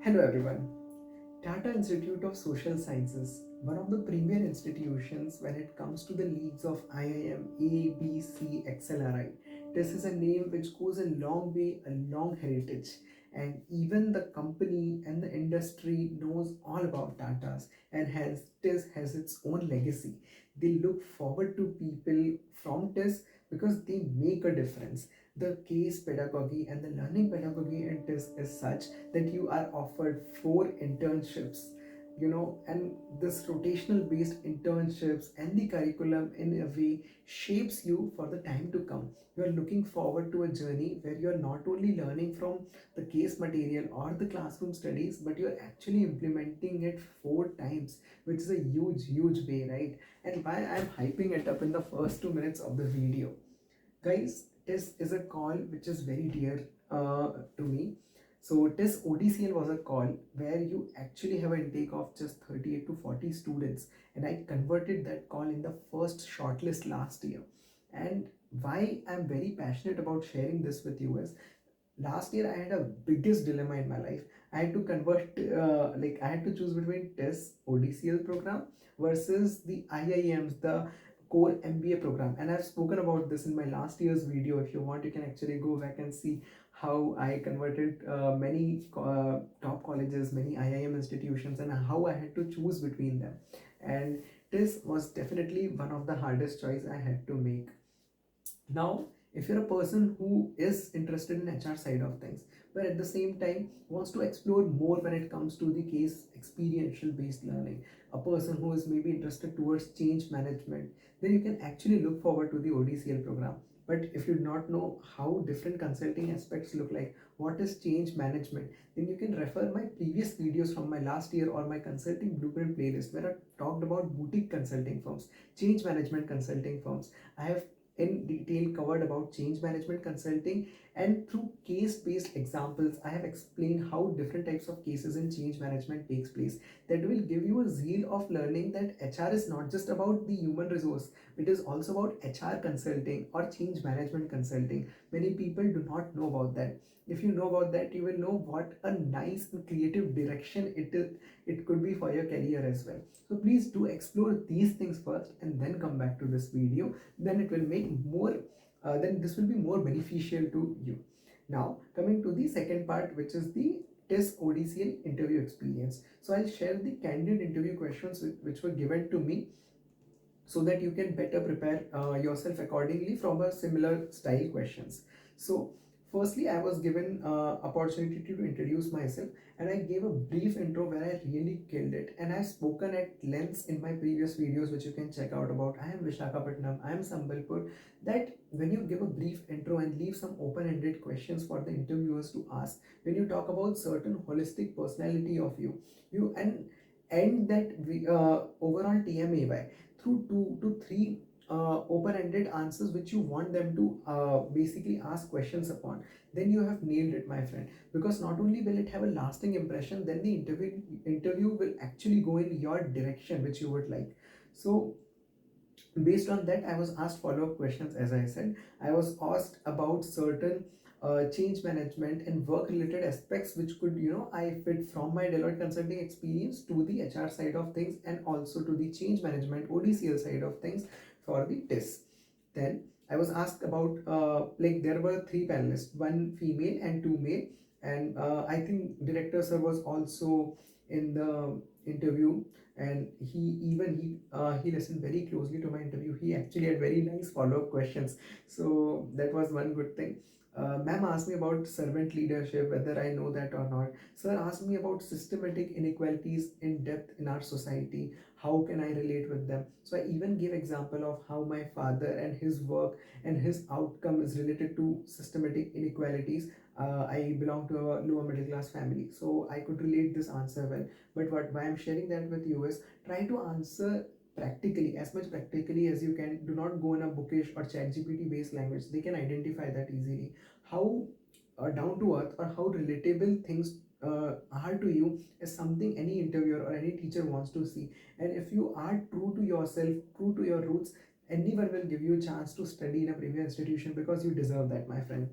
Hello everyone. Tata Institute of Social Sciences, one of the premier institutions when it comes to the leagues of IIM ABC XLRI. This is a name which goes a long way, a long heritage, and even the company and the industry knows all about Tata's, and hence TISS has its own legacy. They look forward to people from TISS because they make a difference. The case pedagogy and the learning pedagogy in TISS is such that you are offered 4 internships, and this rotational based internships and the curriculum in a way shapes you for the time to come. You are looking forward to a journey where you are not only learning from the case material or the classroom studies, but you are actually implementing it 4 times, which is a huge way, right? And why I'm hyping it up in the first 2 minutes of the video, guys, TISS is a call which is very dear to me. So TISS ODCL was a call where you actually have an intake of just 38 to 40 students, and I converted that call in the first shortlist last year. And why I'm very passionate about sharing this with you is last year I had a biggest dilemma in my life. I had to convert, I had to choose between TISS ODCL program versus the IIMs, the core MBA program. And I've spoken about this in my last year's video. If you want, you can actually go back and see how I converted many top colleges, many IIM institutions, and how I had to choose between them. And this was definitely one of the hardest choice I had to make. Now, if you're a person who is interested in HR side of things, but at the same time wants to explore more when it comes to the case experiential based learning, a person who is maybe interested towards change management, then you can actually look forward to the ODCL program. But if you do not know how different consulting aspects look like, what is change management, then you can refer my previous videos from my last year or my consulting blueprint playlist where I talked about boutique consulting firms, change management consulting firms. I have in detail covered about change management consulting, and through case based examples I have explained how different types of cases in change management takes place. That will give you a zeal of learning that HR is not just about the human resource, it is also about HR consulting or change management consulting. Many people do not know about that. If you know about that, you will know what a nice and creative direction it could be for your career as well. So please do explore these things first and then come back to this video. Then it will make more, then this will be more beneficial to you. Now coming to the second part, which is the TISS ODCL interview experience. So I'll share the candid interview questions which were given to me so that you can better prepare yourself accordingly from a similar style questions. So firstly, I was given opportunity to introduce myself, and I gave a brief intro where I really killed it, and I've spoken at length in my previous videos which you can check out about I am Vishakhapatnam, I am Sambalpur, that when you give a brief intro and leave some open-ended questions for the interviewers to ask, when you talk about certain holistic personality of you and that overall TMAY through 2 to 3 open-ended answers which you want them to basically ask questions upon, then you have nailed it, my friend. Because not only will it have a lasting impression, then the interview will actually go in your direction which you would like. So based on that, I was asked follow-up questions. As I said, I was asked about certain change management and work related aspects which could, I fit from my Deloitte consulting experience to the HR side of things and also to the change management ODCL side of things for the TISS. Then I was asked about there were 3 panelists, 1 female and 2 male, and I think director sir was also in the interview, and he listened very closely to my interview. He actually had very nice follow-up questions, so that was one good thing. Ma'am asked me about servant leadership, whether I know that or not. Sir asked me about systematic inequalities in depth in our society. How can I relate with them? So I even gave example of how my father and his work and his outcome is related to systematic inequalities. I belong to a lower middle class family, so I could relate this answer well. But why I'm sharing that with you is try to answer practically, as much practically as you can. Do not go in a bookish or chat GPT based language. They can identify that easily. How down to earth or how relatable things are to you is something any interviewer or any teacher wants to see. And if you are true to yourself, true to your roots, anyone will give you a chance to study in a premier institution because you deserve that, my friend.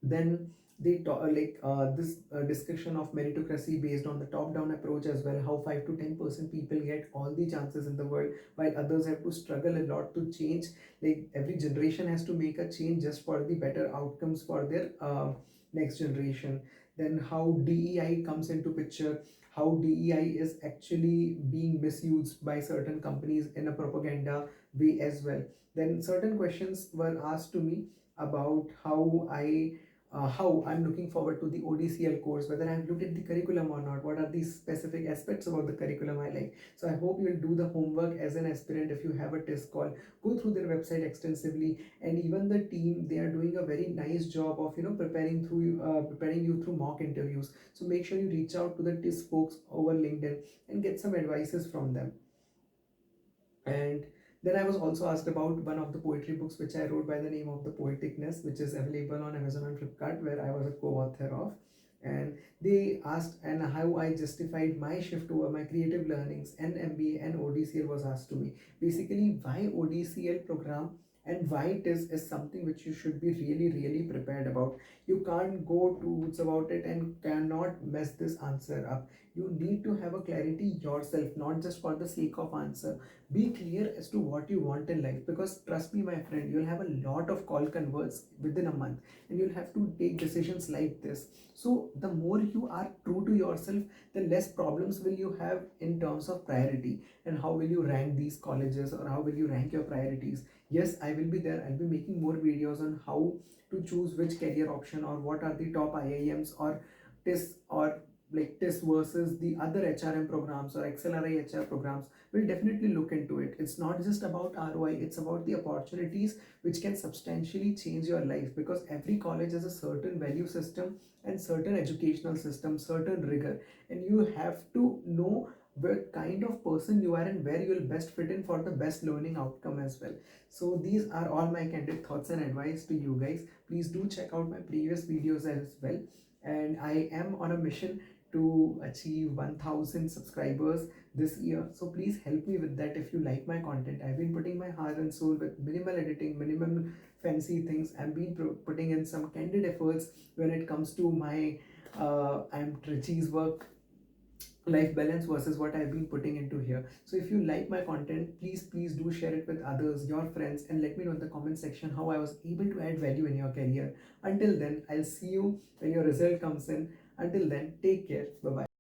Then they talk this discussion of meritocracy based on the top down approach as well, how 5 to 10% people get all the chances in the world while others have to struggle a lot to change. Like every generation has to make a change just for the better outcomes for their next generation. Then how DEI comes into picture, how DEI is actually being misused by certain companies in a propaganda way as well. Then certain questions were asked to me about how I'm looking forward to the ODCL course, whether I've looked at the curriculum or not, what are the specific aspects about the curriculum I like. So I hope you'll do the homework as an aspirant. If you have a test call, go through their website extensively, and even the team, they are doing a very nice job of preparing you through mock interviews. So make sure you reach out to the TISS folks over LinkedIn and get some advices from them. And then I was also asked about one of the poetry books which I wrote by the name of The Poeticness, which is available on Amazon and Flipkart, where I was a co-author of. And they asked and how I justified my shift over my creative learnings, and MBA and ODCL was asked to me. Basically, why ODCL program and why TISS is something which you should be really, really prepared about. You can't go two routes about it and cannot mess this answer up. You need to have a clarity yourself, not just for the sake of answer. Be clear as to what you want in life, because trust me my friend, you'll have a lot of call converts within a month and you'll have to take decisions like this. So the more you are true to yourself, the less problems will you have in terms of priority, and how will you rank these colleges or how will you rank your priorities. Yes, I will be there. I'll be making more videos on how to choose which career option or what are the top IIMs or TISS, or like TISS versus the other HRM programs or XLRI HR programs. We'll definitely look into it. It's not just about ROI, it's about the opportunities which can substantially change your life, because every college has a certain value system and certain educational system, certain rigor, and you have to know what kind of person you are and where you will best fit in for the best learning outcome as well. So these are all my candid thoughts and advice to you guys. Please do check out my previous videos as well. And I am on a mission to achieve 1000 subscribers this year. So please help me with that if you like my content. I've been putting my heart and soul with minimal editing, minimum fancy things. I've been putting in some candid efforts when it comes to my I'm Trici's work life balance versus what I've been putting into here. So if you like my content, please do share it with others, your friends, and let me know in the comment section how I was able to add value in your career. Until then, I'll see you when your result comes in. Until then, take care. Bye bye.